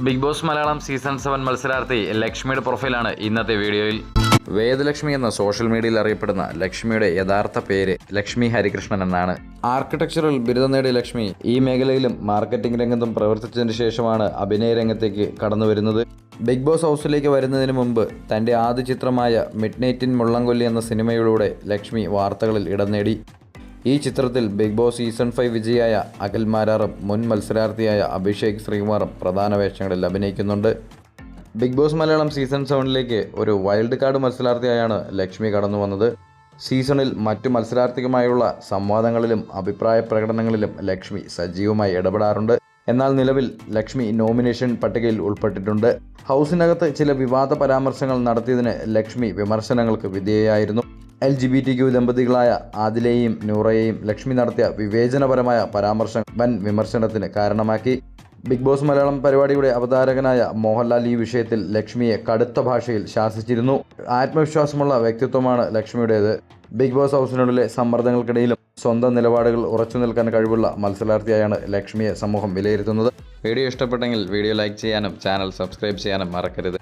Big boss Malayalam season 7 മത്സരാർത്ഥി ലക്ഷ്മിയുടെ പ്രൊഫൈലാണ് ഇന്നത്തെ വീഡിയോയിൽ. വേദലക്ഷ്മി എന്ന സോഷ്യൽ മീഡിയയിൽ അറിയപ്പെടുന്ന ലക്ഷ്മിയുടെ യഥാർത്ഥ പേര് ലക്ഷ്മി ഹരികൃഷ്ണൻ എന്നാണ്. ആർക്കിടെക്ചറിൽ ബിരുദം നേടിയ ലക്ഷ്മി ഈ മേഖലയിലും മാർക്കറ്റിംഗ് രംഗത്തും പ്രവർത്തിച്ചതിന് ശേഷമാണ് അഭിനയ രംഗത്തേക്ക് കടന്നു വരുന്നത്. ബിഗ് ബോസ് ഹൗസിലേക്ക് വരുന്നതിന് മുമ്പ് തൻ്റെ ആദ്യ ചിത്രമായ മിഡ്നൈറ്റ് ഇൻ മുള്ളംകൊല്ലി എന്ന സിനിമയിലൂടെ ലക്ഷ്മി വാർത്തകളിൽ ഇടം നേടി. ഈ ചിത്രത്തിൽ ബിഗ് ബോസ് സീസൺ 5 വിജയിയായ അഖിൽ മാരാറും മുൻ മത്സരാർത്ഥിയായ അഭിഷേക് ശ്രീകുമാറും പ്രധാന വേഷങ്ങളിൽ അഭിനയിക്കുന്നുണ്ട്. ബിഗ് ബോസ് മലയാളം സീസൺ 7ലേക്ക് ഒരു വൈൽഡ് കാർഡ് മത്സരാർത്ഥിയായാണ് ലക്ഷ്മി കടന്നു വന്നത്. സീസണിൽ മറ്റു മത്സരാർത്ഥികളുമായുള്ള സംവാദങ്ങളിലും അഭിപ്രായ പ്രകടനങ്ങളിലും ലക്ഷ്മി സജീവമായി ഇടപെടാറുണ്ട്. എന്നാൽ നിലവിൽ ലക്ഷ്മി നോമിനേഷൻ പട്ടികയിൽ ഉൾപ്പെട്ടിട്ടുണ്ട്. ഹൗസിനകത്ത് ചില വിവാദ പരാമർശങ്ങൾ നടത്തിയതിന് ലക്ഷ്മി വിമർശനങ്ങൾക്ക് വിധേയയായിരുന്നു. LGBTQ ദമ്പതികളായ ആദിലയെയും നൂറയെയും ലക്ഷ്മി നടത്തിയ വിവേചനപരമായ പരാമർശം വൻ വിമർശനത്തിന് കാരണമാക്കി. ബിഗ് ബോസ് മലയാളം പരിപാടിയുടെ അവതാരകനായ മോഹൻലാൽ ഈ വിഷയത്തിൽ ലക്ഷ്മിയെ കടുത്ത ഭാഷയിൽ ശാസിച്ചിരുന്നു. ആത്മവിശ്വാസമുള്ള വ്യക്തിത്വമാണ് ലക്ഷ്മിയുടേത്. ബിഗ് ബോസ് ഹൗസിനുള്ളിലെ സമ്മർദ്ദങ്ങൾക്കിടയിലും സ്വന്തം നിലപാടുകൾ ഉറച്ചു നിൽക്കാൻ കഴിവുള്ള മത്സരാർത്ഥിയായാണ് ലക്ഷ്മിയെ സമൂഹം വിലയിരുത്തുന്നത്. വീഡിയോ ഇഷ്ടപ്പെട്ടെങ്കിൽ വീഡിയോ ലൈക്ക് ചെയ്യാനും ചാനൽ സബ്സ്ക്രൈബ് ചെയ്യാനും മറക്കരുത്.